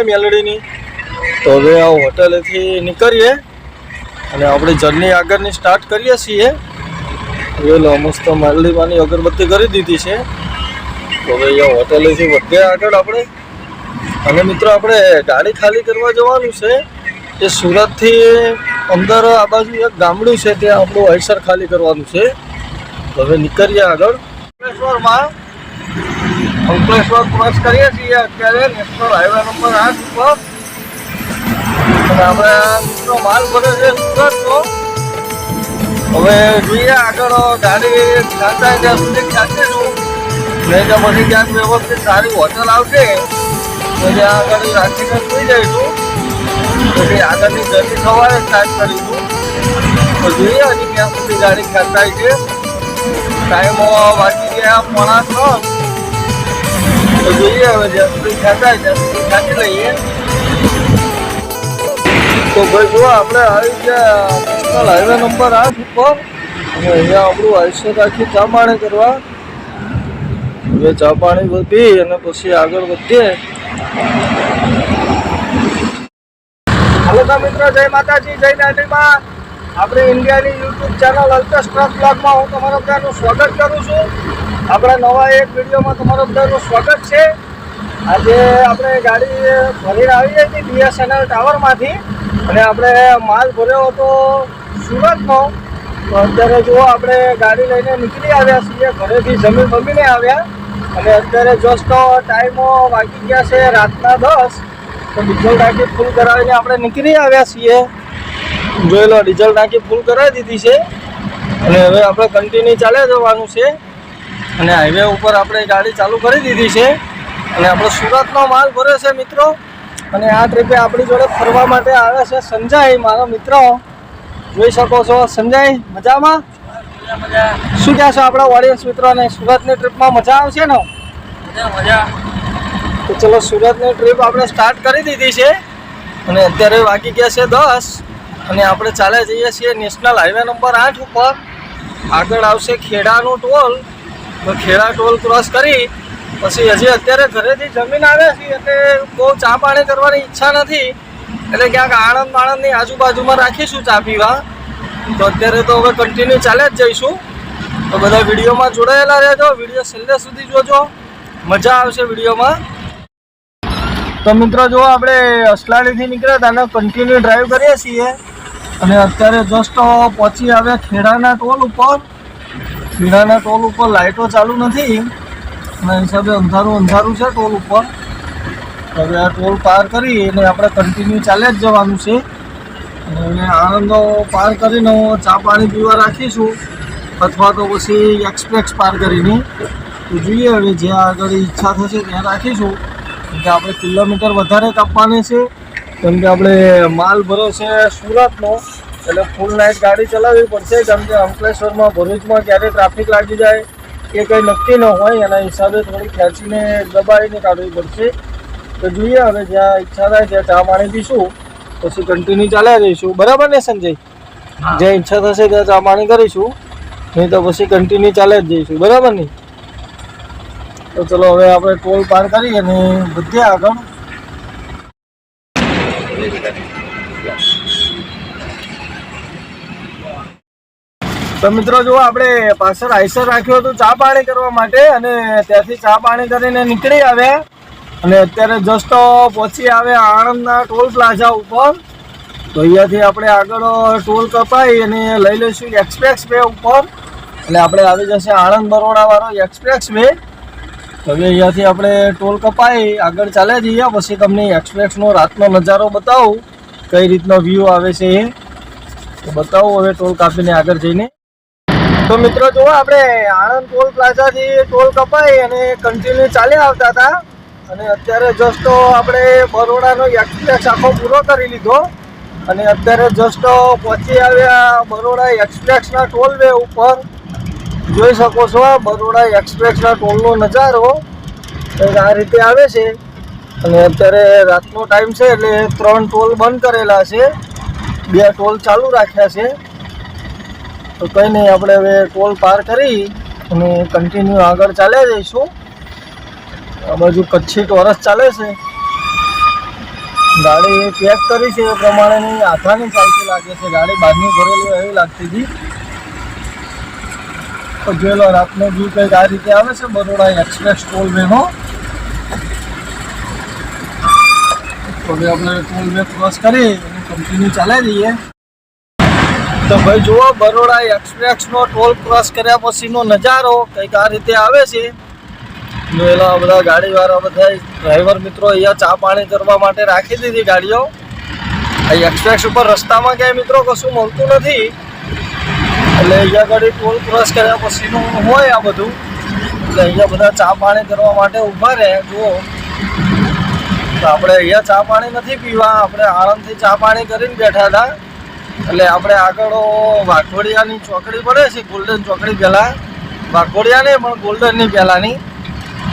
છે મેલડીની. તો હવે આ હોટેલેથી નીકળીએ અને આપણે જર્ની આગળની સ્ટાર્ટ કરીએ છીએ. જોઈ મસ્ત મેલડીમાંની અગરબત્તી કરી દીધી છે. તો હવે અહીંયા હોટેલેથી વધીએ આગળ આપણે. અને મિત્રો આપણે ગાડી ખાલી કરવા જવાનું છે. એ સુરતથી અંદર આ બાજુ એક ગામડું છે, ત્યાં આપણું આઈસર ખાલી કરવાનું છે. તો હવે નીકળીએ આગળ. અંકલેશ્વર ક્રોસ કરીએ છીએ અત્યારે નેશનલ હાઈવે નંબર 8 ઉપર. અને આપણે મિત્રો માલ ભરે છે સુરતનો. હવે જોઈએ આગળ ગાડી ચાલતા ત્યાં સુધી ચાલીશું. નહીં તો પછી ક્યાંક વ્યવસ્થિત સારી હોટલ આવશે તો ત્યાં આગળ રાખીને સુઈ જઈશું. પછી આગળની જર્ની સવારે સ્ટાર્ટ કરીશું. તો જોઈએ હજી ક્યાં સુધી ગાડી ખેંચાય છે. ટાઈમ વાગી ગયા 5:30. તો જોઈએ હવે જ્યાં સુધી ખેંચાય ત્યાં સુધી ખેંચી લઈએ. તો ભાઈ જો આપણે આવી ગયા નેશનલ હાઈવે નંબર 8 ઉપર. અને અહીંયા આપણું આઈસર રાખી ચા પાણી કરવા. હવે ચા પાણી પી અને પછી આગળ વધીએ. હાલો મિત્રો, જય માતાજી, જય દાંડીમાં. આપણી ઇન્ડિયાની યુટ્યુબ ચેનલ અલ્પેશ ટ્રક બ્લોગમાં હું તમારા બધાનું સ્વાગત કરું છું. આપણા નવા એક વિડીયોમાં તમારું બધાનું સ્વાગત છે. આજે આપણે ગાડી ભરીને આવી હતી BSNL ટાવરમાંથી. અને આપણે માલ ભર્યો હતો સુરતનો. તો અત્યારે જુઓ આપણે ગાડી લઈને નીકળી આવ્યા છીએ. ઘરેથી જમીને આવ્યા. અને અત્યારે જસ્ટ ટાઈમો વાગી ગયા છે રાતના 10. તો ડીઝલ ટાંકી ફૂલ કરાવીને આપણે નીકળી આવ્યા છીએ. જોઈ લો, ડીઝલ ટાંકી ફૂલ કરાવી દીધી છે. અને હવે આપણે કન્ટિન્યુ ચાલ્યા જવાનું છે. અને હાઈવે ઉપર આપણે ગાડી ચાલુ કરી દીધી છે. અને આપણો સુરતનો માલ ભર્યો છે મિત્રો. અને આ ટ્રીપે આપણી જોડે ફરવા માટે આવે છે સંજય, મારો મિત્ર. જોઈ શકો છો. સંજય, મજામાં? શું કહેશો આપણા ઓડિયન્સ મિત્રોને? સુરતની ટ્રીપમાં મજા આવશે ને? મજા. તો ચલો, સુરતની ટ્રીપ આપણે સ્ટાર્ટ કરી દીધી છે. અને અત્યારે વાગી ગયા છે 10. અને આપણે ચાલ્યા જઈએ છીએ નેશનલ હાઈવે નંબર 8 ઉપર. આગળ આવશે ખેડાનું ટોલ. તો ખેડા ટોલ ક્રોસ કરી પછી હજી અત્યારે ઘરેથી જમીન આવ્યા છીએ એટલે બહુ ચા પાણી કરવાની ઈચ્છા નથી. એટલે ક્યાંક આણંદની આજુબાજુમાં રાખીશું ચા પીવા. તો અત્યારે તો હવે કન્ટિન્યુ ચાલે જ જઈશું. તો બધા વિડીયોમાં જોડાયેલા રહેજો. વિડીયો છેલ્લે સુધી જોજો, મજા આવશે વિડીયોમાં. તો મિત્રો જો આપણે અસલાડીથી નીકળ્યા હતા અને કન્ટિન્યુ ડ્રાઈવ કરીએ છીએ. અને અત્યારે જસ્ટ પહોંચી આવ્યા ખેડાના ટોલ ઉપર. ખેડાના ટોલ ઉપર લાઇટો ચાલુ નથી. એના હિસાબે અંધારું છે ટોલ ઉપર. હવે આ ટોલ પાર કરી અને આપણે કન્ટિન્યુ ચાલ્યા જ જવાનું છે. અને આણંદ પાર કરીને ચા પાણી પીવા રાખીશું, અથવા તો પછી એક્સપ્રેસ પાર કરીને. તો જોઈએ હવે જ્યાં આગળ ઈચ્છા થશે ત્યાં રાખીશું. કેમ કે આપણે કિલોમીટર વધારે કાપવાની છે. કેમ કે આપણે માલ ભરો છે સુરતનો. એટલે ફૂલ નાઇટ ગાડી ચલાવવી પડશે. કેમ કે અંકલેશ્વરમાં, ભરૂચમાં ક્યારે ટ્રાફિક લાગી જાય એ કંઈ નક્કી ન હોય. એના હિસાબે થોડી ખેંચીને દબાવીને કાઢવી પડશે. તો જોઈએ હવે જ્યાં ઈચ્છા થાય ત્યાં ચા પાણી પીશું, પછી કન્ટિન્યુ ચાલ્યા જઈશું. બરાબર ને સંજય? જ્યાં ઈચ્છા થશે ત્યાં ચા પાણી કરીશું, નહીં તો પછી કન્ટિન્યુ ચાલ્યા જ જઈશું. બરાબર ને? તો ચલો હવે આપણે ટોલ પાર કરી અને વધીએ આગળ. તો મિત્રો જુઓ, આપણે પાછળ આઈસર રાખ્યું હતું ચા પાણી કરવા માટે. અને ત્યાંથી ચા પાણી કરીને નીકળી આવ્યા. અને અત્યારે જસ્ટ પહોંચી આવ્યા આણંદના ટોલ પ્લાઝા ઉપર. તો અહીંયાથી આપણે આગળ ટોલ કપાઈ અને લઈ લઈશું એક્સપ્રેસ વે ઉપર. એટલે આપણે આવી જશે આણંદ બરોડાવાળો એક્સપ્રેસ વે. તો હવે અહીંયાથી આપણે ટોલ કપાઈ આગળ ચાલ્યા જઈએ. પછી તમને એક્સપ્રેસનો રાતનો નજારો બતાવું, કઈ રીતનો વ્યૂ આવે છે એ તો બતાવું હવે ટોલ કાપીને આગળ જઈને. તો મિત્રો જુઓ, આપણે આણંદ ટોલ પ્લાઝાથી ટોલ કપાઈ અને કન્ટિન્યુ ચાલ્યા આવતા હતા. અને અત્યારે જસ્ટ આપણે બરોડાનો એક્સપ્રેસ આખો પૂરો કરી લીધો. અને અત્યારે જસ્ટ પહોંચી આવ્યા બરોડા એક્સપ્રેસના ટોલ વે ઉપર. જોઈ શકો છો બરોડા એક્સપ્રેસના ટોલનો નજારો આ રીતે આવે છે. અને અત્યારે રાતનો ટાઈમ છે એટલે 3 ટોલ બંધ કરેલા છે, 2 ટોલ ચાલુ રાખ્યા છે. તો કંઈ નહીં, આપણે હવે ટોલ પાર કરી અને કન્ટિન્યુ આગળ ચાલ્યા જઈશું. આ બાજુ કચ્છી ટોરસ ચાલે છે. ગાડી પેક કરી છે એ પ્રમાણેની આથાની ચાલતી લાગે છે. ગાડી બહારની ભરેલી એવી લાગતી હતી. તો જેલો રાતનો વ્યૂ કંઈક આ રીતે આવે છે બરોડા એક્સપ્રેસ ટોલ વેનો. તો હવે આપણે ટોલ વે ક્રોસ કરી અને કન્ટિન્યુ ચલાવી દઈએ. તો ભાઈ જુઓ, બરોડા એક્સપ્રેસનો ટોલ ક્રોસ કર્યા પછીનો નજારો કંઈક આ રીતે આવે છે. જોયેલા બધા ગાડીવાળા બધા ડ્રાઈવર મિત્રો અહીંયા ચા પાણી કરવા માટે રાખી દીધી ગાડીઓ. અહીં એક્સપ્રેસ ઉપર રસ્તામાં ક્યાંય મિત્રો કશું મળતું નથી, એટલે અહીંયા ગાડી ટોલ ક્રોસ કર્યા પછીનું હોય આ બધું. એટલે અહીંયા બધા ચા પાણી કરવા માટે ઊભા રહે. જુઓ, તો આપણે અહીંયા ચા પાણી નથી પીવા, આપણે આરામથી ચા પાણી કરીને બેઠા હતા. એટલે આપણે આગળ વાઘોડિયાની ચોકડી પડે છે, ગોલ્ડન ચોકડી પહેલાં. વાઘોડિયા નહીં પણ ગોલ્ડનની પહેલાંની.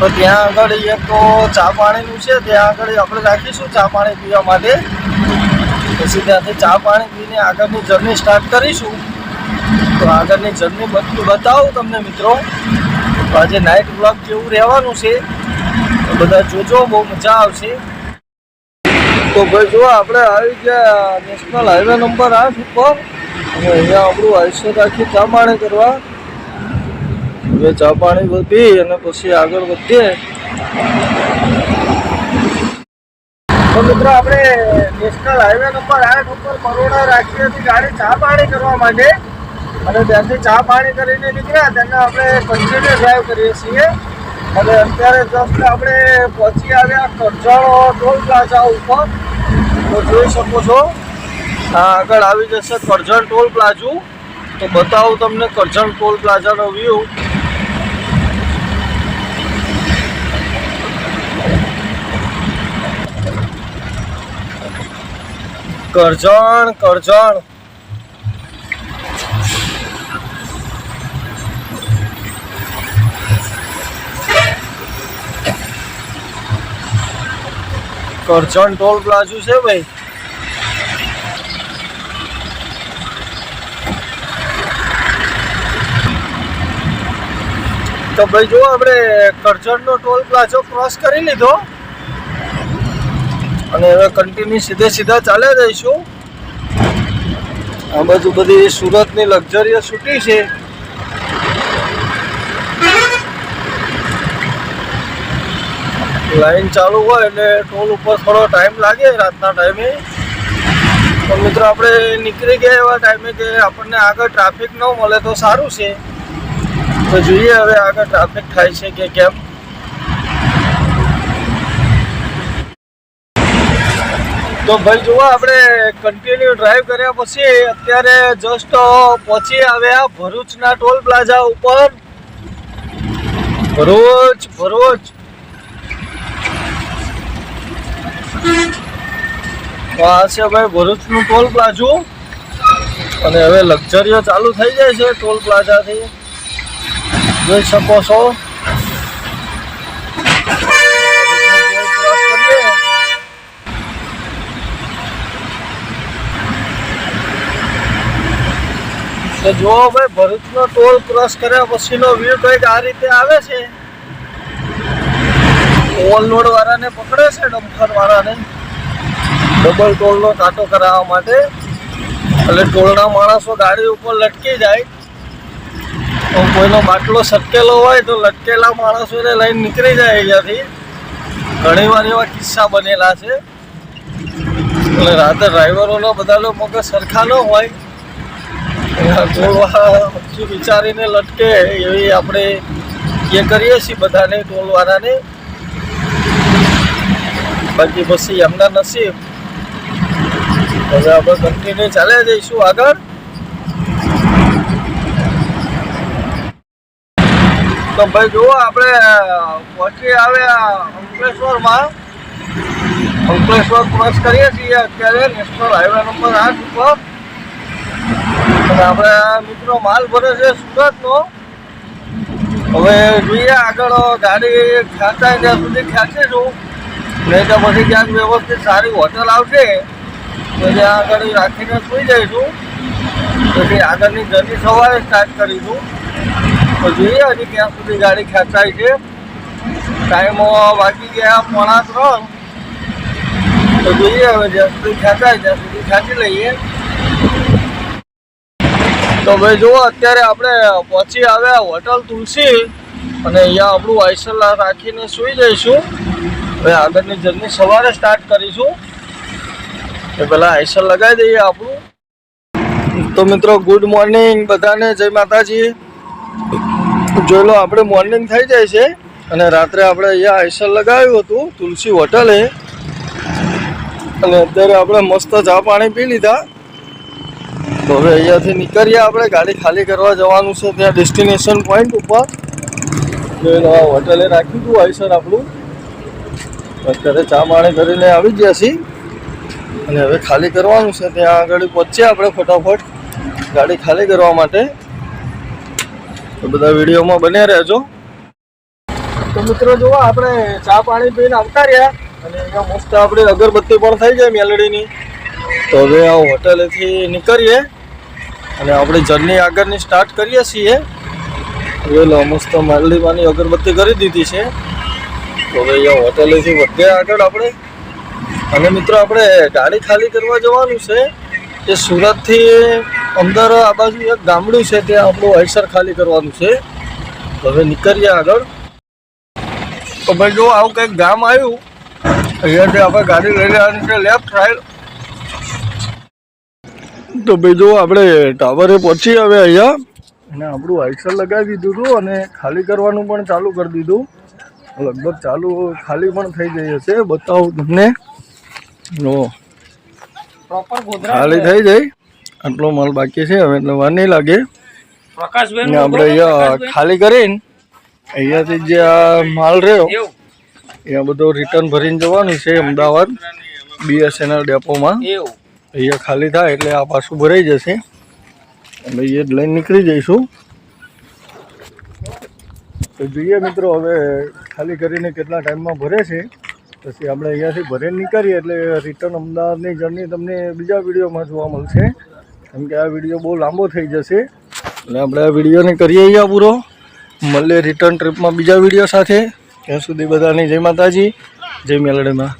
તો ત્યાં આગળ એક તો ચા પાણીનું છે, ત્યાં આગળ આપણે રાખીશું ચા પાણી પીવા માટે. પછી ત્યાંથી ચા પાણી પીને આગળની જર્ની સ્ટાર્ટ કરીશું. તો આગળની જર્ની બધું બતાવું તમને મિત્રો. તો આજે નાઇટ બ્લોગ જેવું રહેવાનું છે, તો બધા જોજો, બહુ મજા આવશે. તો ભાઈ જો આપણે આવી ગયા નેશનલ હાઈવે નંબર 8 ઉપર, અને અહીંયા આપણું આયુષ્ય રાખી ચા પાણી કરવા. હવે ચા પાણી પી અને પછી આગળ વધીએ. તો મિત્રો આપણે નેશનલ હાઈવે નંબર 8 ઉપર બરોડા રાખી હતી ગાડી ચા પાણી કરવા માટે, અને ત્યાંથી ચા પાણી કરીને નીકળ્યા. તેના આપણે કન્ટિન્યુ ડ્રાઈવ કરીએ છીએ. અને અત્યારે જસ્ટ આપણે પહોંચી આવ્યા કરજણ ટોલ પ્લાઝા ઉપર. તો જોઈ શકો છો આ આગળ આવી જશે કરજણ ટોલ પ્લાઝુ. તો બતાવું તમને કરજણ ટોલ પ્લાઝાનો વ્યૂ. કરજણ કરજણ કરજણ ટોલ પ્લાઝુ છે ભાઈ. તો ભાઈ જો આપણે કરજણનો ટોલ પ્લાઝો ક્રોસ કરી લીધો, અને હવે કન્ટિન્યુ સીધા ચાલ્યા જઈશું. આ બાજુ બધી સુરતની લક્ઝરીયસ સિટી છે. લાઈન ચાલુ હોય એટલે ટોલ ઉપર થોડો ટાઈમ લાગે રાતના ટાઈમે. તો મિત્રો આપણે નીકળી ગયા એવા ટાઈમે કે આપણને આગળ ટ્રાફિક ન મળે તો સારું છે. તો જોઈએ હવે આગળ ટ્રાફિક થાય છે કે કેમ. તો ભાઈ જુઓ, આપણે કન્ટિન્યુ ડ્રાઈવ કર્યા પછી અત્યારે જસ્ટ પહોંચી આવ્યા ભરૂચના ટોલ પ્લાઝા ઉપર. ભરૂચ તો આ છે ભાઈ ભરૂચનું ટોલ પ્લાઝુ. અને હવે લક્ઝરીઓ ચાલુ થઈ જાય છે ટોલ પ્લાઝાથી, જોઈ શકો છો. તો જુઓ ભાઈ, ભરૂચનો ટોલ ક્રોસ કર્યા પછીનો વ્યૂ કંઈક આ રીતે આવે છે. ઓવરલોડ વાળાને પકડે છે, ડમ્પર વાળાને ડબલ ટોલનો કાંટો કરાવવા માટે. એટલે ટોલના માણસો ગાડી ઉપર લટકી જાય. તો કોઈનો બાટલો સટકેલો હોય તો લટકેલા માણસોને લઈને નીકળી જાય અહીંયાથી. ઘણી વાર એવા કિસ્સા બનેલા છે. એટલે રાતે ડ્રાઈવરોનો બધા મગજ સરખા ન હોય, ટોલ વિચારીને લટકે એવી આપણે એ કરીએ છીએ બધાને, ટોલવાળાને. બાકી પછી એમના નસીબ. હવે આપણે કન્ટિન્યુ ચાલ્યા જઈશું આગળ. તો ભાઈ જુઓ, આપણે પહોંચી આવ્યા અંકલેશ્વરમાં. અંકલેશ્વર ક્રોસ કરીએ છીએ અત્યારે નેશનલ હાઈવે નંબર 8 ઉપર. અને આપણે મિત્રો માલ ભરે છે સુરતનો. હવે જોઈએ આગળ ગાડી ખેંચાય ત્યાં સુધી ખેંચીશું, નહીં તો પછી ક્યાંક વ્યવસ્થિત સારી હોટલ આવશે તો ત્યાં આગળ રાખીને સુઈ જઈશું. પછી આગળની જર્ની સવારે સ્ટાર્ટ કરીશું. તો જોઈએ હજી ક્યાં સુધી ગાડી ખેંચાય છે. ટાઈમ વાગી ગયા 2:45. તો તો જોઈએ હવે જ્યાં સુધી ખેંચાય ત્યાં સુધી ખેંચી લઈએ. તો ભાઈ જુઓ અત્યારે આપણે પહોંચી આવ્યા હોટલ તુલસી અને અહીંયા આપણું આઈસર રાખીને સૂઈ જઈશું. હવે આગળની જર્ની સવારે સ્ટાર્ટ કરીશું. એ પહેલાં આઈસર લગાવી દઈએ આપણું. તો મિત્રો ગુડ મોર્નિંગ બધાને, જય માતાજી. જોઈ લો આપણે મોર્નિંગ થઈ જાય છે અને રાત્રે આપણે અહીંયા આઈસર લગાવ્યું હતું તુલસી હોટલે અને અત્યારે આપણે મસ્ત ચા પાણી પી લીધા. તો હવે અહીંયાથી નીકળીએ આપણે, ગાડી ખાલી કરવા જવાનું છે ત્યાં ડેસ્ટિનેશન પોઈન્ટ ઉપર. જોઈ લો આ હોટલે રાખ્યું હતું આઈસર આપણું. અત્યારે ચા પાણી કરીને આવી ગયા છીએ અને હવે ખાલી કરવાનું છે. ત્યાં આગળ પહોંચ્યા આપણે ફટાફટ ગાડી ખાલી કરવા માટે. તો બધા વિડીયોમાં બન્યા રહેજો. તો મિત્રો જુઓ આપણે ચા પાણી પીને આવતા રહ્યા અને અહીંયા મસ્ત આપણે અગરબત્તી પણ થઈ જાય મેલડીની. તો હવે આ હોટેલેથી નીકળીએ અને આપણે જર્ની આગળની સ્ટાર્ટ કરીએ છીએ. હવે લો મસ્ત મેલડીમાંની અગરબત્તી કરી દીધી છે. તો હવે અહીંયા હોટેલેથી વધ્યા આગળ આપણે. અને મિત્રો આપણે ગાડી ખાલી કરવા જવાનું છે. એ સુરતથી અંદર આ બાજુ એક ગામડું છે ત્યાં આપણું આઈસર ખાલી કરવાનું છે. તો હવે નીકળીએ આગળ. તો ભાઈ જો આવું કંઈક ગામ આવ્યું, અહીંયાથી આપણે ગાડી લઈ લેવાની છે લેફ્ટ સાઈડ. તો ભાઈ જો આપણે ટાવરે પહોંચી આવે અહીંયા અને આપણું આઈસર લગાવી દીધું હતું અને ખાલી કરવાનું પણ ચાલુ કરી દીધું. લગભગ ચાલુ ખાલી પણ થઈ જઈ હશે, બતાવું તમને. ખાલી થઈ જાય આટલો માલ બાકી છે હવે એટલે વાર નહીં લાગે. આપણે અહીંયા ખાલી કરીને અહીંયાથી જે આ માલ રહ્યો અહીંયા બધો રિટર્ન ભરીને જવાનું છે અમદાવાદ BSNL ડેપોમાં. અહીંયા ખાલી થાય એટલે આ પાછું ભરાઈ જશે એટલે એ જ લઈને નીકળી જઈશું. તો જોઈએ મિત્રો હવે ખાલી કરીને કેટલા ટાઈમમાં ભરે છે, પછી આપણે અહીંયાથી ભરીને નીકળીએ એટલે રિટર્ન અમદાવાદની જર્ની તમને બીજા વિડીયોમાં જોવા મળશે. કેમ કે આ વિડીયો બહુ લાંબો થઈ જશે એટલે આપણે આ વિડીયોને કરીએ અહીંયા પૂરો. મળીએ રિટર્ન ટ્રીપમાં બીજા વિડીયો સાથે. ત્યાં સુધી બધાની જય માતાજી, જય મેલડીમાં.